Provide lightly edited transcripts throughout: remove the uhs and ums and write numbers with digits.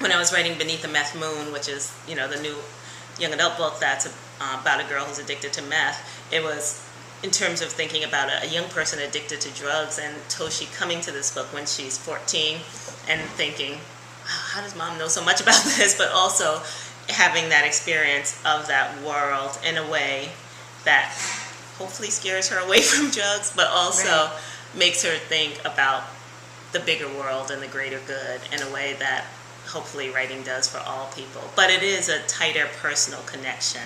when I was writing Beneath the Meth Moon, which is, the new young adult book that's about a girl who's addicted to meth, it was in terms of thinking about a young person addicted to drugs, and Toshi coming to this book when she's 14 and thinking, wow, how does mom know so much about this? But also having that experience of that world in a way that hopefully scares her away from drugs, but also makes her think about the bigger world and the greater good in a way that hopefully writing does for all people. But it is a tighter personal connection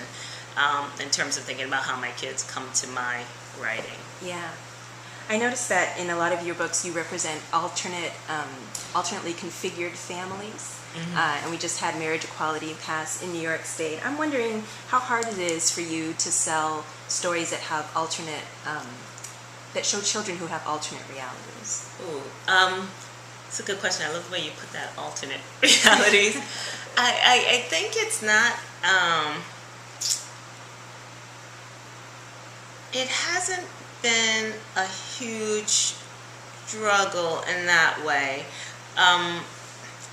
in terms of thinking about how my kids come to my writing. Yeah. I noticed that in a lot of your books you represent alternately configured families. And we just had Marriage Equality pass in New York State. I'm wondering how hard it is for you to sell stories that have that show children who have alternate realities. Ooh, it's a good question. I love the way you put that, alternate realities. I think it's not, it hasn't been a huge struggle in that way.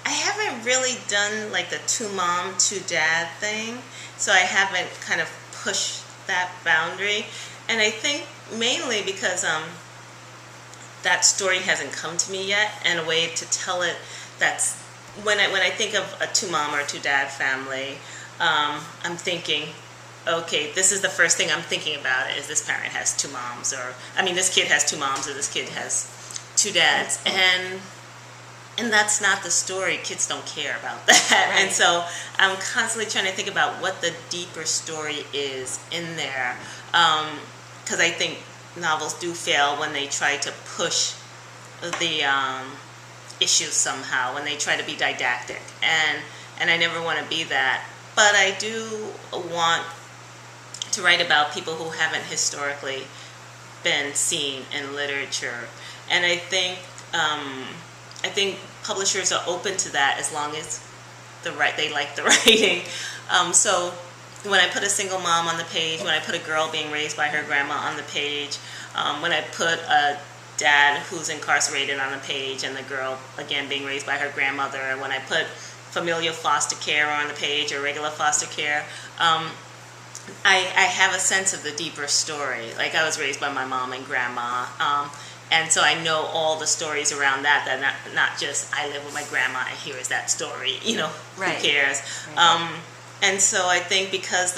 I haven't really done like the two mom, two dad thing, so I haven't kind of pushed that boundary. And I think mainly because that story hasn't come to me yet, and a way to tell it that's when I think of a two mom or two dad family, I'm thinking, okay, this is the first thing I'm thinking about is this parent has two moms, or this kid has two moms, or this kid has two dads, and that's not the story. Kids don't care about that. Right. And so I'm constantly trying to think about what the deeper story is in there, because I think novels do fail when they try to push the issues somehow, when they try to be didactic, and I never want to be that. But I do want to write about people who haven't historically been seen in literature, and I think publishers are open to that as long as they like the writing. So when I put a single mom on the page, when I put a girl being raised by her grandma on the page, when I put a dad who's incarcerated on the page and the girl again being raised by her grandmother, and when I put familial foster care on the page or regular foster care, I have a sense of the deeper story. Like, I was raised by my mom and grandma, and so I know all the stories around that not just I live with my grandma and here is that story, Right. Who cares? Right. And so I think because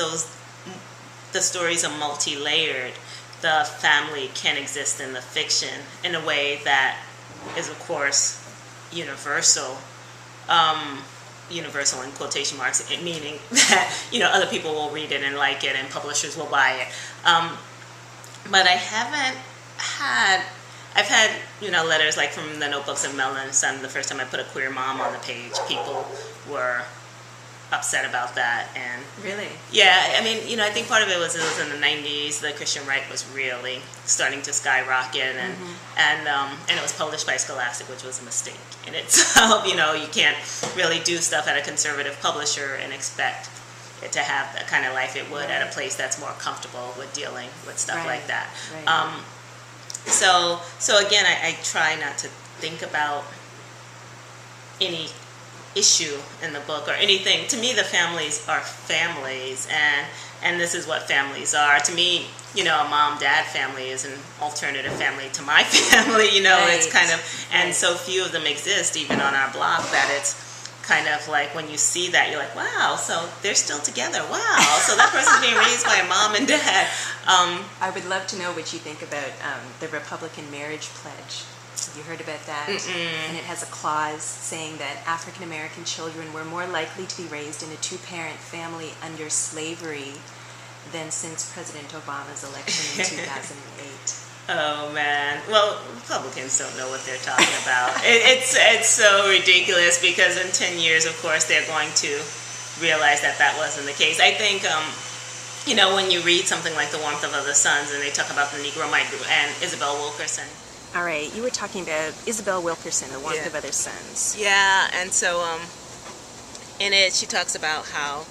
the stories are multi-layered, the family can exist in the fiction in a way that is, of course, universal. Universal in quotation marks, meaning that other people will read it and like it and publishers will buy it. But I've had letters like from the Notebooks of Mel and Son. The first time I put a queer mom on the page, people were upset about that. And really, yeah, I think part of it was in the 90s. The Christian right was really starting to skyrocket, and it was published by Scholastic, which was a mistake in itself. You can't really do stuff at a conservative publisher and expect it to have the kind of life it would at a place that's more comfortable with dealing with stuff like that. Right. So again, I try not to think about any issue in the book or anything. To me, the families are families, and this is what families are. To me, a mom-dad family is an alternative family to my family. It's kind of, and so few of them exist, even on our block, that it's kind of like when you see that, you're like, wow, so they're still together. Wow, so that person's being raised by a mom and dad. I would love to know what you think about the Republican marriage pledge. Have you heard about that? And it has a clause saying that African American children were more likely to be raised in a two-parent family under slavery than since President Obama's election in 2008. Oh man! Well, Republicans don't know what they're talking about. It's so ridiculous because in 10 years, of course, they're going to realize that wasn't the case. I think when you read something like The Warmth of Other Suns and they talk about the Negro migrant and Isabel Wilkerson. All right, you were talking about Isabel Wilkerson, The Warmth of Other Suns. Yeah, and so in it she talks about how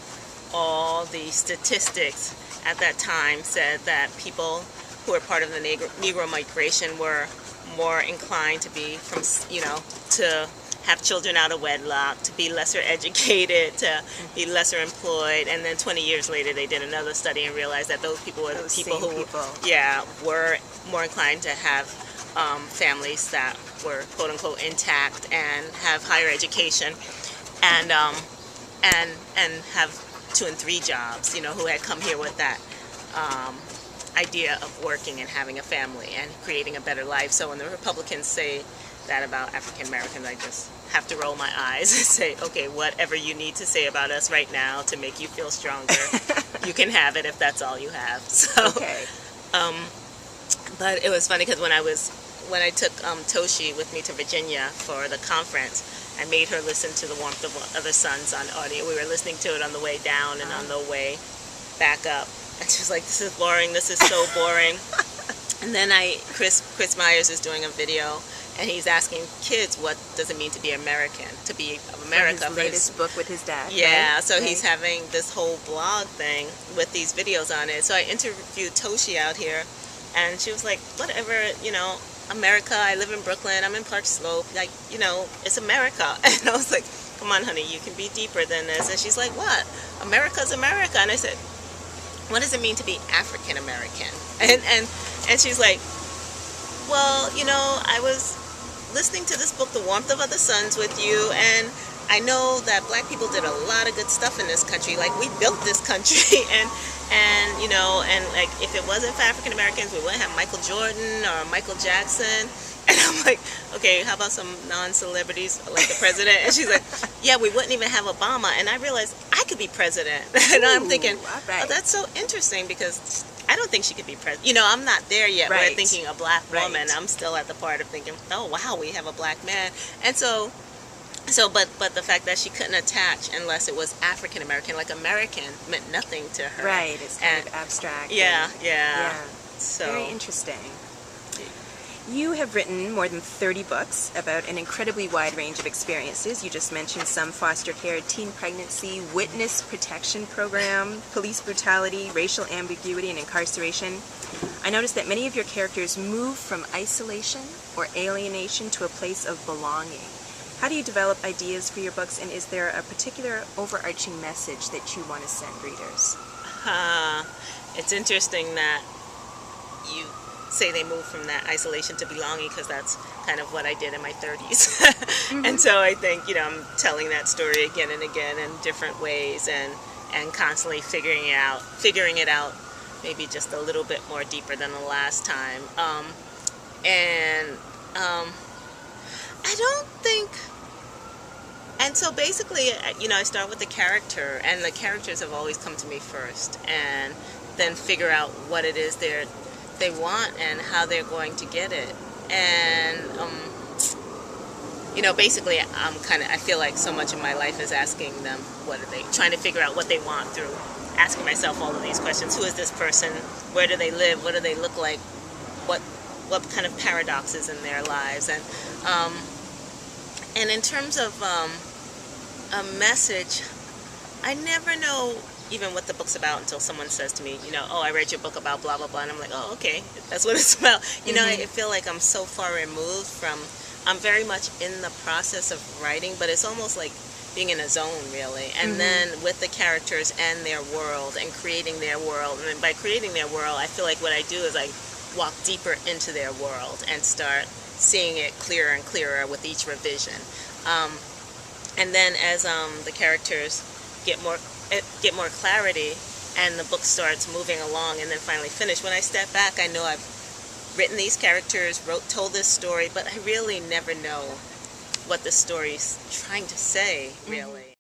all the statistics at that time said that people who were part of the Negro migration were more inclined to be to have children out of wedlock, to be lesser educated, to be lesser employed, and then 20 years later they did another study and realized that those people were the people who were more inclined to have families that were quote unquote intact and have higher education and have 2 and 3 jobs, who had come here with that idea of working and having a family and creating a better life. So when the Republicans say that about African Americans, I just have to roll my eyes and say, okay, whatever you need to say about us right now to make you feel stronger, you can have it if that's all you have. So, okay. But it was funny because when I took Toshi with me to Virginia for the conference, I made her listen to The Warmth of Other Suns on audio. We were listening to it on the way down and on the way back up. And she was like, this is boring, this is so boring. And then Chris Myers is doing a video, and he's asking kids, what does it mean to be American, to be of America? His latest book with his dad. Yeah, right? So he's having this whole blog thing with these videos on it. So I interviewed Toshi out here, and she was like, whatever, America, I live in Brooklyn, I'm in Park Slope, like, it's America. And I was like, come on, honey, you can be deeper than this. And she's like, what? America's America. And I said, what does it mean to be African American? And she's like, well, I was listening to this book, The Warmth of Other Suns, with you, and I know that black people did a lot of good stuff in this country. Like, we built this country, and like, if it wasn't for African Americans, we wouldn't have Michael Jordan or Michael Jackson. And I'm like, okay, how about some non-celebrities like the president? And she's like, yeah, we wouldn't even have Obama. And I realized I could be president. And I'm thinking, oh, that's so interesting, because I don't think she could be president. I'm not there yet. Right. We're thinking a black woman. Right. I'm still at the part of thinking, oh, wow, we have a black man. And but the fact that she couldn't attach unless it was African American, like American, meant nothing to her. Right, it's kind of abstract. Yeah. So very interesting. You have written more than 30 books about an incredibly wide range of experiences. You just mentioned some: foster care, teen pregnancy, witness protection program, police brutality, racial ambiguity, and incarceration. I noticed that many of your characters move from isolation or alienation to a place of belonging. How do you develop ideas for your books, and is there a particular overarching message that you want to send readers? It's interesting that you say they move from that isolation to belonging, because that's kind of what I did in my 30s. Mm-hmm. And so I think, I'm telling that story again and again in different ways, and constantly figuring it out maybe just a little bit more deeper than the last time. I don't think... And so basically, I start with the character, and the characters have always come to me first, and then figure out what it is they want and how they're going to get it. And basically I feel like so much of my life is asking them trying to figure out what they want through asking myself all of these questions. Who is this person? Where do they live? What do they look like? What kind of paradoxes in their lives? And in terms of a message, I never know even what the book's about until someone says to me, oh, I read your book about blah, blah, blah. And I'm like, oh, okay, that's what it's about. I feel like I'm so far removed from, I'm very much in the process of writing, but it's almost like being in a zone, really. And then with the characters and their world and creating their world. And by creating their world, I feel like what I do is I walk deeper into their world and start seeing it clearer and clearer with each revision. And then as the characters get more clarity and the book starts moving along and then finally finish, when I step back, I know I've written these characters, told this story, but I really never know what the story's trying to say, really.